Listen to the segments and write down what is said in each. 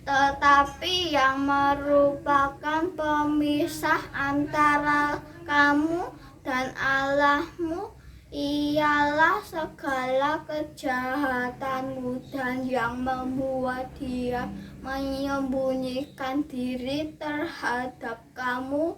tetapi yang merupakan pemisah antara kamu dan Allahmu ialah segala kejahatanmu dan yang membuat dia menyembunyikan diri terhadap kamu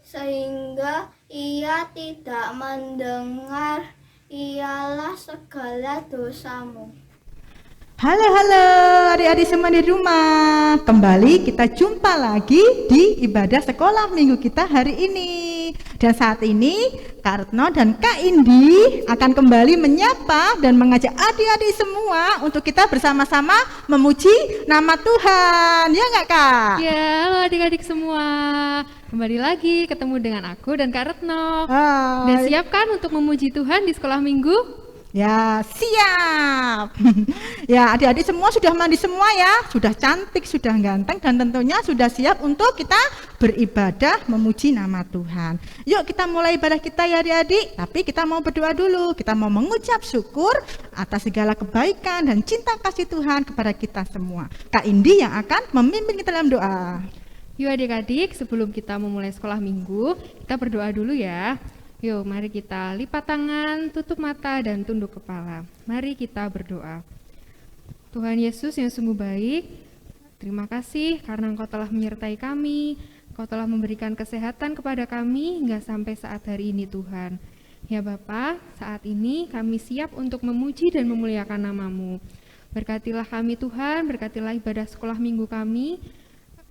sehingga ia tidak mendengar ialah segala dosamu. Halo adik-adik semua di rumah. Kembali kita jumpa lagi di ibadah sekolah minggu kita hari ini. Dan saat ini Kak Retno dan Kak Indi akan kembali menyapa dan mengajak adik-adik semua untuk kita bersama-sama memuji nama Tuhan. Ya enggak Kak? Ya, halo adik-adik semua. Kembali lagi ketemu dengan aku dan Kak Retno. Dan siap kan untuk memuji Tuhan di sekolah minggu? Ya, siap. Ya, adik-adik semua sudah mandi semua ya, sudah cantik, sudah ganteng, dan tentunya sudah siap untuk kita beribadah memuji nama Tuhan. Yuk kita mulai ibadah kita ya adik-adik, tapi kita mau berdoa dulu, kita mau mengucap syukur atas segala kebaikan dan cinta kasih Tuhan kepada kita semua. Kak Indi yang akan memimpin kita dalam doa. Yuk adik-adik, sebelum kita memulai sekolah minggu, kita berdoa dulu ya. Yuk, mari kita lipat tangan, tutup mata, dan tunduk kepala. Mari kita berdoa. Tuhan Yesus yang sungguh baik, terima kasih karena Engkau telah menyertai kami, Engkau telah memberikan kesehatan kepada kami hingga sampai saat hari ini Tuhan. Ya Bapa, saat ini kami siap untuk memuji dan memuliakan nama-Mu. Berkatilah kami Tuhan, berkatilah ibadah sekolah minggu kami.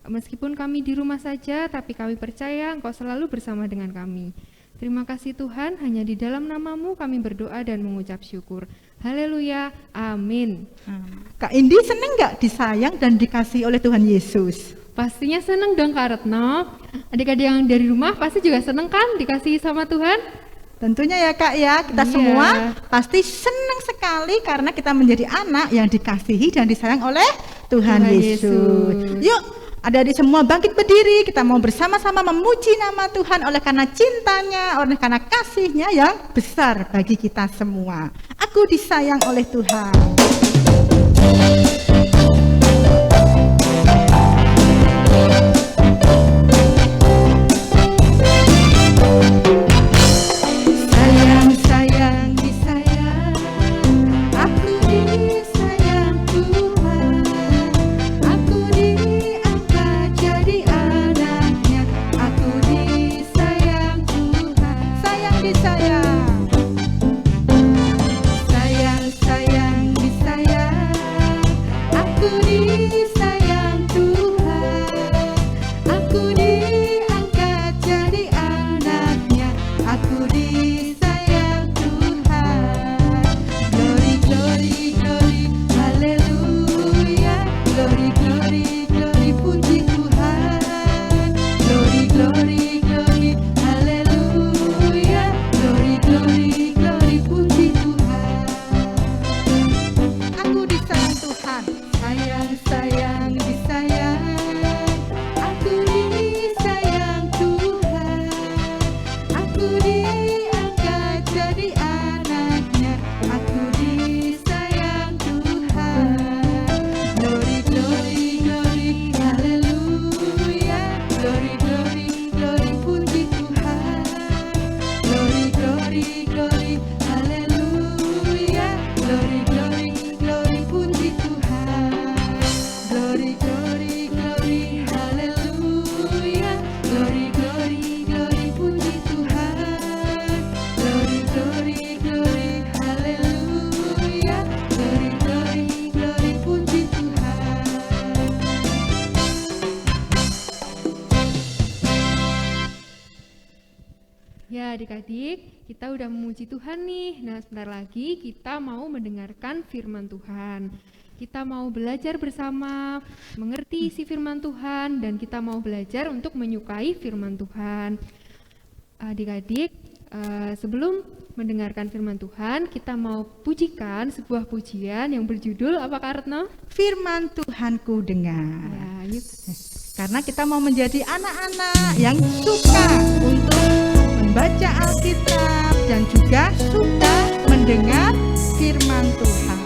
Meskipun kami di rumah saja, tapi kami percaya Engkau selalu bersama dengan kami. Terima kasih Tuhan, hanya di dalam nama-Mu kami berdoa dan mengucap syukur. Haleluya, amin. Kak Indi seneng gak disayang dan dikasih oleh Tuhan Yesus? Pastinya seneng dong Kak Retno. Adik-adik yang dari rumah pasti juga seneng kan dikasih sama Tuhan? Tentunya ya Kak ya, kita semua pasti senang sekali karena kita menjadi anak yang dikasihi dan disayang oleh Tuhan Yesus. Yuk adik-adik semua bangkit berdiri, kita mau bersama-sama memuji nama Tuhan oleh karena cintanya, oleh karena kasihnya yang besar bagi kita semua. Aku disayang oleh Tuhan. Adik-adik, kita udah memuji Tuhan nih. Nah, sebentar lagi kita mau mendengarkan firman Tuhan. Kita mau belajar bersama, mengerti isi firman Tuhan, dan kita mau belajar untuk menyukai firman Tuhan. Adik-adik, sebelum mendengarkan firman Tuhan, kita mau pujikan sebuah pujian yang berjudul apa Kak Retno? Firman Tuhanku dengar. Ya, yuk. Karena kita mau menjadi anak-anak yang suka untuk membaca Alkitab dan juga suka mendengar firman Tuhan.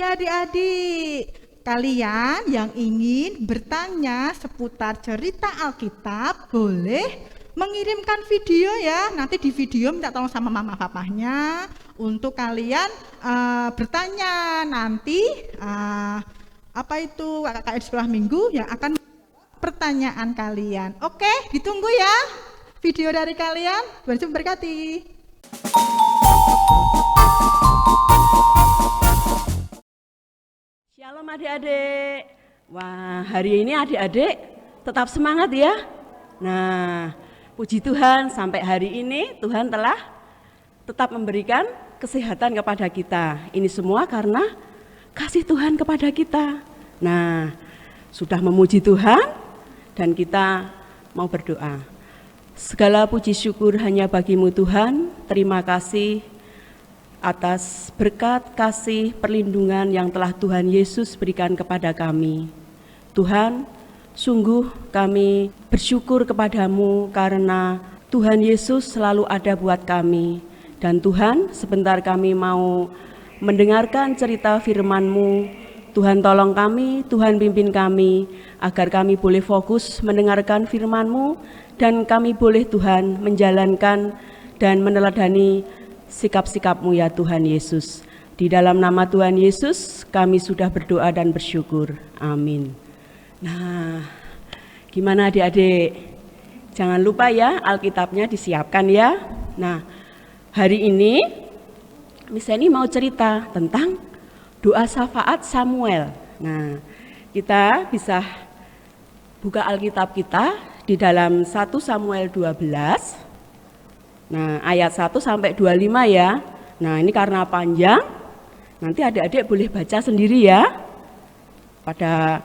Ya adik-adik, kalian yang ingin bertanya seputar cerita Alkitab boleh mengirimkan video ya. Nanti di video minta tolong sama mama papahnya untuk kalian bertanya. Nanti kakak di sekolah minggu yang akan pertanyaan kalian. Oke, ditunggu ya video dari kalian. Tuhan Yesus memberkati. Shalom adik-adik. Wah, hari ini adik-adik tetap semangat ya. Nah, puji Tuhan sampai hari ini Tuhan telah tetap memberikan kesehatan kepada kita. Ini semua karena kasih Tuhan kepada kita. Nah, sudah memuji Tuhan dan kita mau berdoa. Segala puji syukur hanya bagimu Tuhan. Terima kasih atas berkat, kasih, perlindungan yang telah Tuhan Yesus berikan kepada kami. Tuhan, sungguh kami bersyukur kepadamu karena Tuhan Yesus selalu ada buat kami. Dan Tuhan, sebentar kami mau mendengarkan cerita firman-Mu. Tuhan tolong kami, Tuhan pimpin kami, agar kami boleh fokus mendengarkan firman-Mu, dan kami boleh Tuhan menjalankan dan meneladani sikap-sikap-Mu ya Tuhan Yesus. Di dalam nama Tuhan Yesus kami sudah berdoa dan bersyukur. Amin. Nah, gimana adik-adik? Jangan lupa ya Alkitabnya disiapkan ya. Nah, hari ini Miss Eni mau cerita tentang doa syafaat Samuel. Nah, kita bisa buka Alkitab kita di dalam 1 Samuel 12. Nah, ayat 1 sampai 25 ya. Nah, ini karena panjang, nanti adik-adik boleh baca sendiri ya. Pada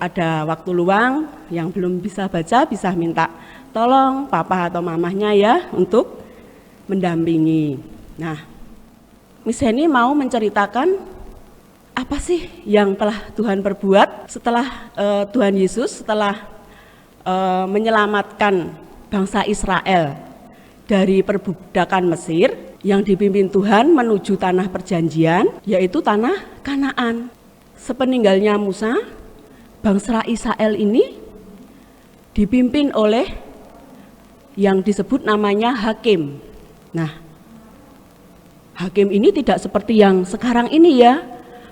ada waktu luang, yang belum bisa baca bisa minta tolong papa atau mamahnya ya untuk mendampingi. Nah, Miss Heni mau menceritakan apa sih yang telah Tuhan perbuat setelah Tuhan Yesus setelah menyelamatkan bangsa Israel dari perbudakan Mesir yang dipimpin Tuhan menuju tanah perjanjian, yaitu tanah Kanaan. Sepeninggalnya Musa, bangsa Israel ini dipimpin oleh yang disebut namanya hakim. Nah, hakim ini tidak seperti yang sekarang ini ya,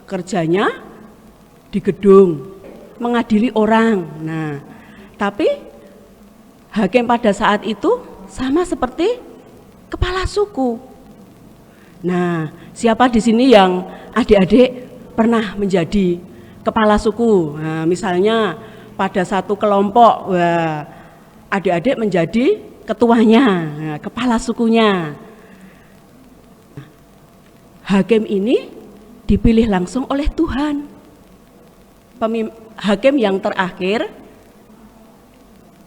kerjanya di gedung, mengadili orang. Nah, tapi hakim pada saat itu sama seperti kepala suku. Nah, siapa di sini yang adik-adik pernah menjadi kepala suku? Nah, misalnya pada satu kelompok, adik-adik menjadi ketuanya, kepala sukunya. Hakim ini dipilih langsung oleh Tuhan. Hakim yang terakhir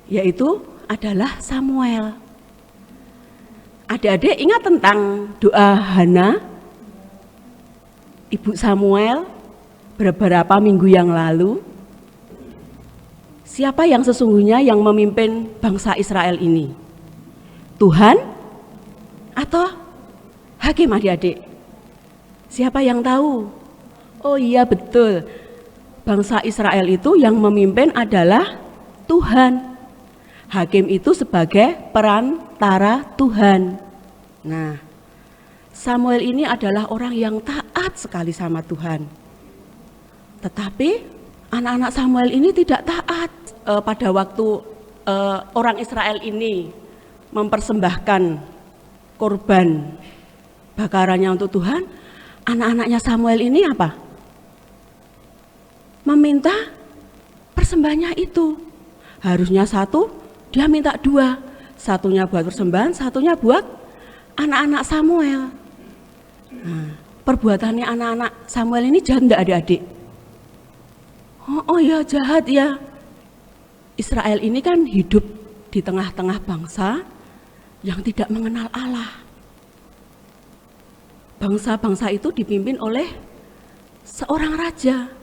yaitu adalah Samuel. Adik-adik ingat tentang doa Hana, Ibu Samuel, beberapa minggu yang lalu? Siapa yang sesungguhnya yang memimpin bangsa Israel ini? Tuhan atau hakim adik-adik? Siapa yang tahu? Oh iya betul, bangsa Israel itu yang memimpin adalah Tuhan. Hakim itu sebagai perantara Tuhan. Nah, Samuel ini adalah orang yang taat sekali sama Tuhan. Tetapi anak-anak Samuel ini tidak taat. Pada waktu orang Israel ini mempersembahkan korban bakarannya untuk Tuhan, anak-anaknya Samuel ini apa? Meminta persembahannya itu. Harusnya satu, dia minta dua, satunya buat persembahan, satunya buat anak-anak Samuel. Nah, perbuatannya anak-anak Samuel ini jahat enggak adik-adik? Oh ya jahat ya. Israel ini kan hidup di tengah-tengah bangsa yang tidak mengenal Allah. Bangsa-bangsa itu dipimpin oleh seorang raja.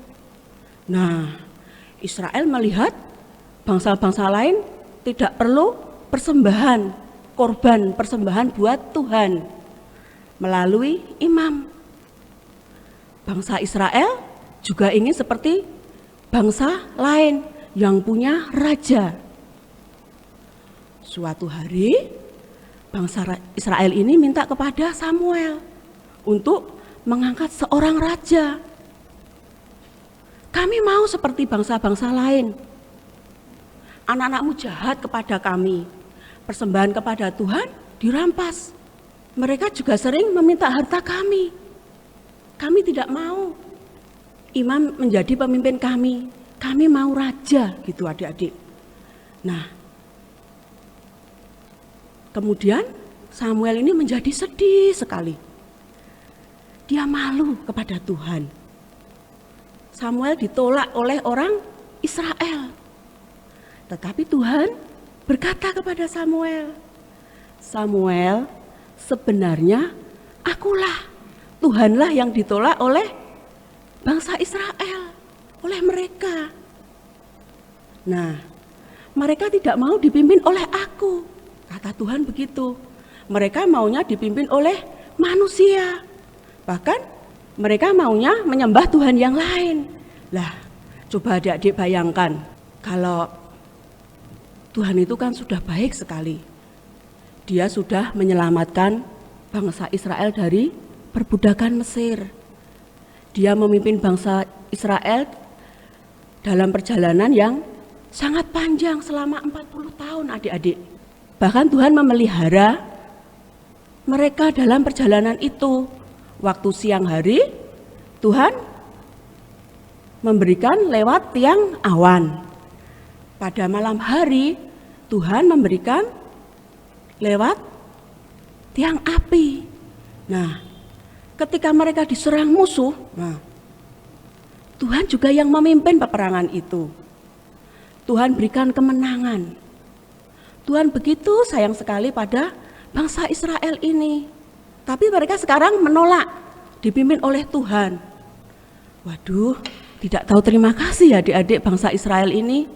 Nah, Israel melihat bangsa-bangsa lain tidak perlu persembahan, korban persembahan buat Tuhan melalui imam. bangsa Israel juga ingin seperti bangsa lain yang punya raja. Suatu hari bangsa Israel ini minta kepada Samuel untuk mengangkat seorang raja. Kami mau seperti bangsa-bangsa lain. Anak-anakmu jahat kepada kami. Persembahan kepada Tuhan dirampas. Mereka juga sering meminta harta kami. Kami tidak mau imam menjadi pemimpin kami. Kami mau raja, gitu adik-adik. Nah, kemudian Samuel ini menjadi sedih sekali. Dia malu kepada Tuhan. Samuel ditolak oleh orang Israel. Tetapi Tuhan berkata kepada Samuel, Samuel, sebenarnya akulah, Tuhanlah yang ditolak oleh bangsa Israel, oleh mereka. Nah, mereka tidak mau dipimpin oleh aku, kata Tuhan begitu. Mereka maunya dipimpin oleh manusia. Bahkan mereka maunya menyembah Tuhan yang lain. Lah, coba adik-adik bayangkan, kalau Tuhan itu kan sudah baik sekali. Dia sudah menyelamatkan bangsa Israel dari perbudakan Mesir. Dia memimpin bangsa Israel dalam perjalanan yang sangat panjang selama 40 tahun adik-adik. Bahkan Tuhan memelihara mereka dalam perjalanan itu. Waktu siang hari, Tuhan memberikan lewat tiang awan. Pada malam hari, Tuhan memberikan lewat tiang api. Nah, ketika mereka diserang musuh, Tuhan juga yang memimpin peperangan itu. Tuhan berikan kemenangan. Tuhan begitu sayang sekali pada bangsa Israel ini. Tapi mereka sekarang menolak dipimpin oleh Tuhan. Waduh, tidak tahu terima kasih ya adik-adik bangsa Israel ini.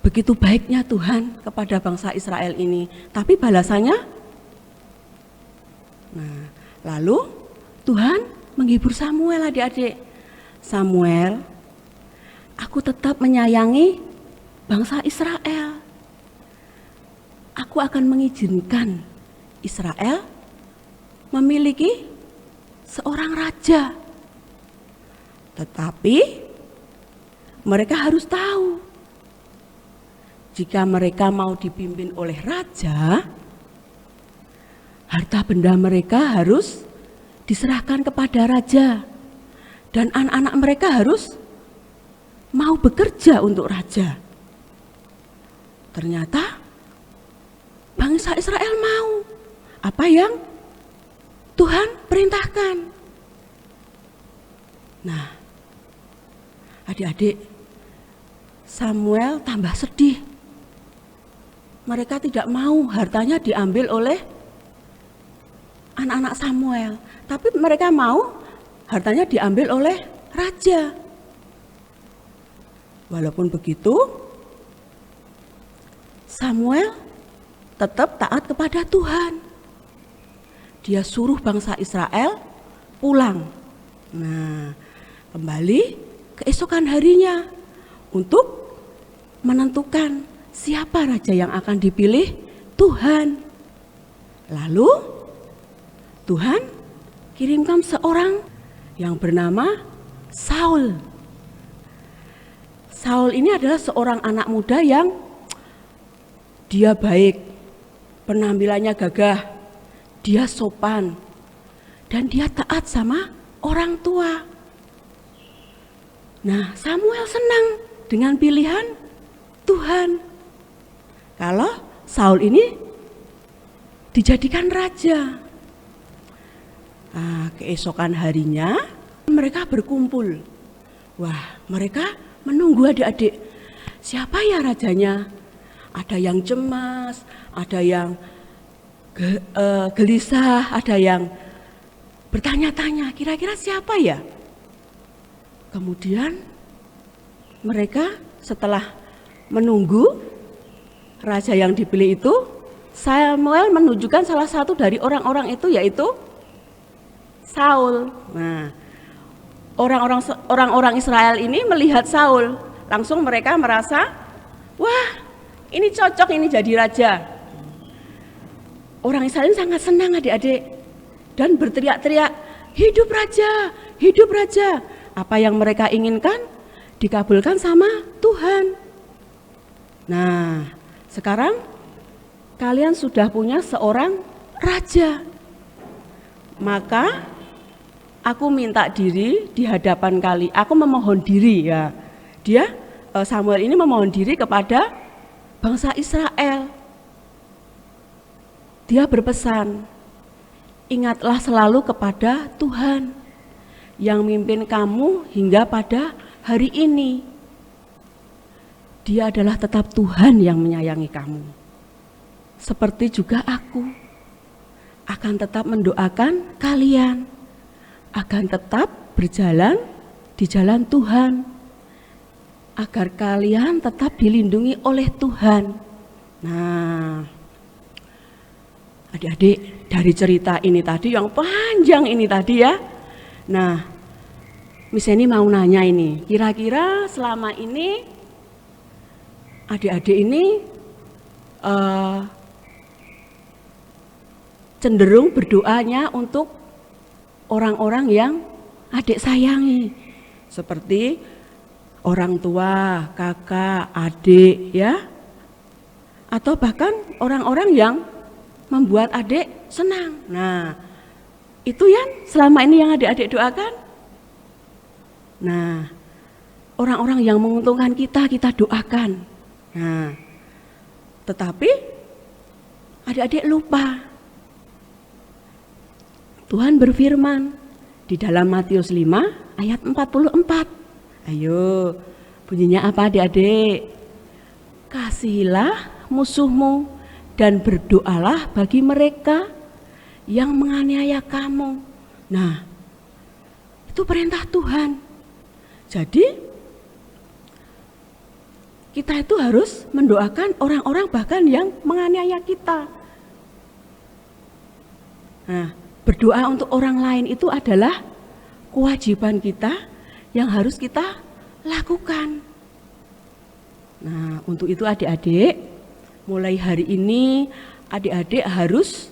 Begitu baiknya Tuhan kepada bangsa Israel ini. Tapi balasannya, nah, lalu Tuhan menghibur Samuel adik-adik. Samuel, aku tetap menyayangi bangsa Israel. Aku akan mengizinkan Israel memiliki seorang raja. Tetapi mereka harus tahu, jika mereka mau dipimpin oleh raja, harta benda mereka harus diserahkan kepada raja. Dan anak-anak mereka harus mau bekerja untuk raja. Ternyata bangsa Israel mau apa yang Tuhan perintahkan. Nah, adik-adik, Samuel tambah sedih. Mereka tidak mau hartanya diambil oleh anak-anak Samuel, tapi mereka mau hartanya diambil oleh raja. Walaupun begitu, Samuel tetap taat kepada Tuhan. Dia suruh bangsa Israel pulang. Nah, kembali keesokan harinya untuk menentukan siapa raja yang akan dipilih Tuhan. Lalu Tuhan kirimkan seorang yang bernama Saul. Saul ini adalah seorang anak muda yang dia baik, penampilannya gagah, dia sopan, dan dia taat sama orang tua. Nah, Samuel senang dengan pilihan Tuhan. Kalau Saul ini dijadikan raja. Nah, keesokan harinya mereka berkumpul. Wah, mereka menunggu adik-adik. Siapa ya rajanya? Ada yang cemas, ada yang gelisah, ada yang bertanya-tanya, kira-kira siapa ya? Kemudian mereka setelah menunggu raja yang dipilih itu, Samuel menunjukkan salah satu dari orang-orang itu, yaitu Saul. Nah, orang-orang Israel ini melihat Saul, langsung mereka merasa, wah, ini cocok ini jadi raja. Orang Israel sangat senang adik-adik dan berteriak-teriak, hidup raja, hidup raja. Apa yang mereka inginkan dikabulkan sama Tuhan. Nah, sekarang kalian sudah punya seorang raja. Maka aku minta diri di hadapan kalian, aku memohon diri ya. Samuel ini memohon diri kepada bangsa Israel. Dia berpesan, ingatlah selalu kepada Tuhan yang mimpin kamu hingga pada hari ini. Dia adalah tetap Tuhan yang menyayangi kamu. Seperti juga aku akan tetap mendoakan kalian, akan tetap berjalan di jalan Tuhan, agar kalian tetap dilindungi oleh Tuhan. Nah, adik-adik, dari cerita ini tadi yang panjang ini tadi ya. Nah, Miss Eni mau nanya ini, kira-kira selama ini adik-adik ini cenderung berdoanya untuk orang-orang yang adik sayangi, seperti orang tua, kakak, adik ya, atau bahkan orang-orang yang membuat adik senang. Nah, itu yang selama ini yang adik-adik doakan. Nah, orang-orang yang menguntungkan kita doakan. Nah, tetapi adik-adik lupa. Tuhan berfirman di dalam Matius 5 ayat 44. Ayo, bunyinya apa adik-adik? Kasihilah musuhmu dan berdoalah bagi mereka yang menganiaya kamu. Nah, itu perintah Tuhan. Jadi, kita itu harus mendoakan orang-orang bahkan yang menganiaya kita. Nah, berdoa untuk orang lain itu adalah kewajiban kita yang harus kita lakukan. Nah, untuk itu adik-adik, mulai hari ini adik-adik harus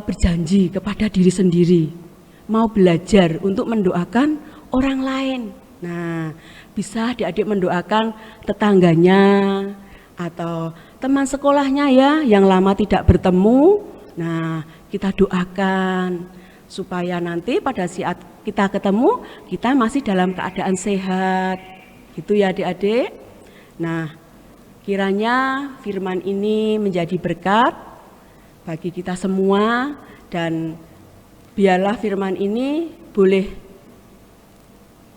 berjanji kepada diri sendiri, mau belajar untuk mendoakan orang lain. Nah, bisa adik-adik mendoakan tetangganya atau teman sekolahnya ya yang lama tidak bertemu. Nah, kita doakan supaya nanti pada saat kita ketemu, kita masih dalam keadaan sehat. Gitu ya adik-adik. Nah, kiranya firman ini menjadi berkat bagi kita semua, dan biarlah firman ini boleh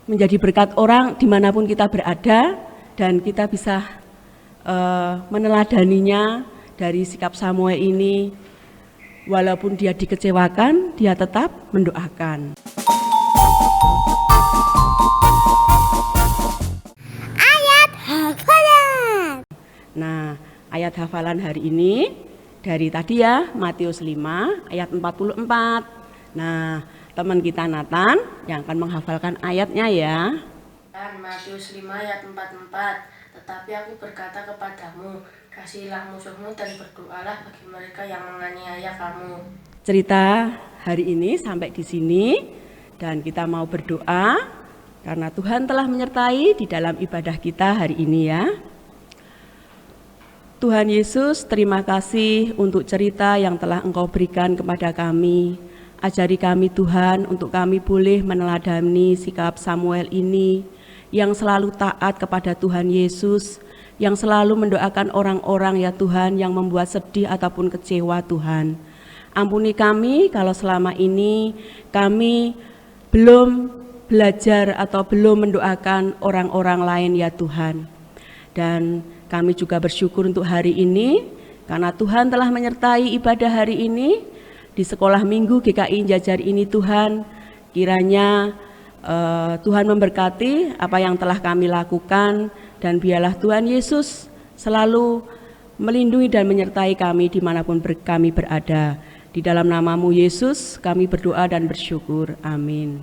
menjadi berkat orang dimanapun kita berada, dan kita bisa meneladaninya dari sikap Samuel ini. Walaupun dia dikecewakan, dia tetap mendoakan. Ayat hafalan. Nah, ayat hafalan hari ini dari tadi ya, Matius 5 ayat 44. Nah, teman kita Nathan yang akan menghafalkan ayatnya ya. Matius 5 ayat 44. Tetapi aku berkata kepadamu, kasihilah musuhmu dan berdoalah bagi mereka yang menganiaya kamu. Cerita hari ini sampai di sini, dan kita mau berdoa karena Tuhan telah menyertai di dalam ibadah kita hari ini ya. Tuhan Yesus, terima kasih untuk cerita yang telah Engkau berikan kepada kami. Ajari kami Tuhan untuk kami boleh meneladani sikap Samuel ini yang selalu taat kepada Tuhan Yesus, yang selalu mendoakan orang-orang ya Tuhan yang membuat sedih ataupun kecewa Tuhan. Ampuni kami kalau selama ini kami belum belajar atau belum mendoakan orang-orang lain ya Tuhan. Dan kami juga bersyukur untuk hari ini karena Tuhan telah menyertai ibadah hari ini di sekolah minggu GKI Jajar ini Tuhan. Kiranya Tuhan memberkati apa yang telah kami lakukan, dan biarlah Tuhan Yesus selalu melindungi dan menyertai kami dimanapun kami berada. Di dalam namamu Yesus kami berdoa dan bersyukur. Amin.